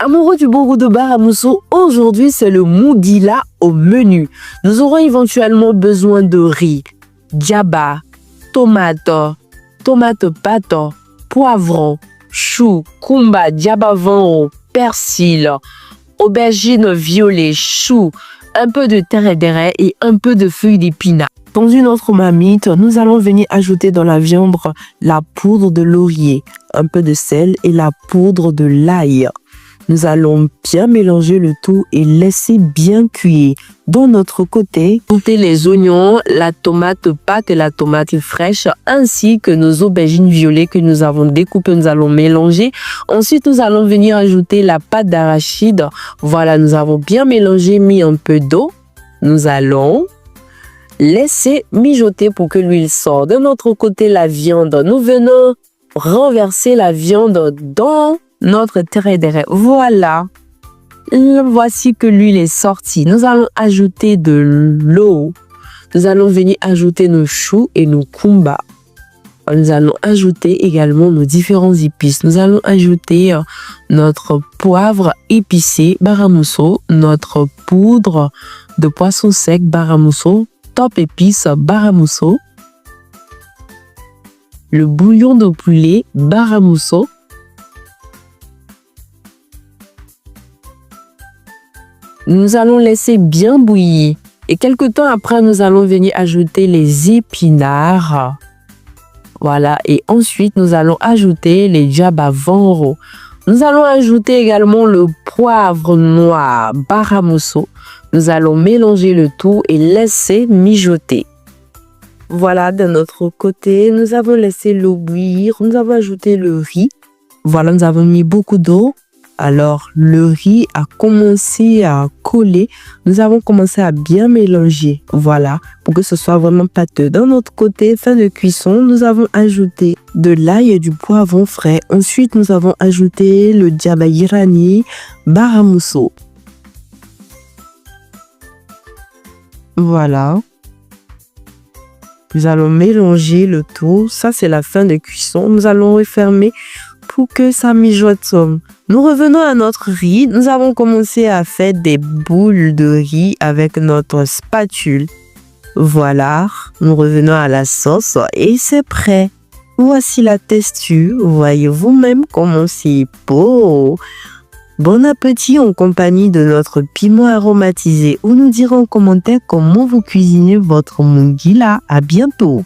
Amoureux du bon goût de Baramuso, aujourd'hui c'est le Mugila au menu. Nous aurons éventuellement besoin de riz, djaba, tomate pâte, poivron, chou, kumba, djaba vanro, persil, aubergine violet, chou, un peu de terre et un peu de feuilles d'épinards. Dans une autre marmite, nous allons venir ajouter dans la viande la poudre de laurier, un peu de sel et la poudre de l'ail. Nous allons bien mélanger le tout et laisser bien cuire. De notre côté, ajouter les oignons, la tomate pâte et la tomate fraîche, ainsi que nos aubergines violettes que nous avons découpées, nous allons mélanger. Ensuite, nous allons venir ajouter la pâte d'arachide. Voilà, nous avons bien mélangé, mis un peu d'eau. Nous allons laisser mijoter pour que l'huile sorte. De notre côté, la viande, nous venons renverser la viande dans notre terre. Voilà. Voici que l'huile est sortie. Nous allons ajouter de l'eau. Nous allons venir ajouter nos choux et nos kumba. Nous allons ajouter également nos différents épices. Nous allons ajouter notre poivre épicé Baramuso, notre poudre de poisson sec Baramuso, top épices Baramuso, le bouillon de poulet Baramuso, nous allons laisser bien bouillir et quelque temps après, nous allons venir ajouter les épinards. Voilà, et ensuite, nous allons ajouter les djaba vanro. Nous allons ajouter également le poivre noir Baramuso. Nous allons mélanger le tout et laisser mijoter. Voilà, de notre côté, nous avons laissé l'eau bouillir. Nous avons ajouté le riz. Voilà, nous avons mis beaucoup d'eau. Alors, le riz a commencé à coller. Nous avons commencé à bien mélanger. Voilà, pour que ce soit vraiment pâteux. D'un autre côté, fin de cuisson, nous avons ajouté de l'ail et du poivron frais. Ensuite, nous avons ajouté le djaba irani Baramuso. Voilà. Nous allons mélanger le tout. Ça, c'est la fin de cuisson. Nous allons refermer pour que ça mijote. Nous revenons à notre riz. Nous avons commencé à faire des boules de riz avec notre spatule. Voilà, nous revenons à la sauce et c'est prêt. Voici la texture. Voyez vous-même comment c'est beau. Bon appétit en compagnie de notre piment aromatisé. Ou nous dirons en commentaire comment vous cuisinez votre mugila. À bientôt.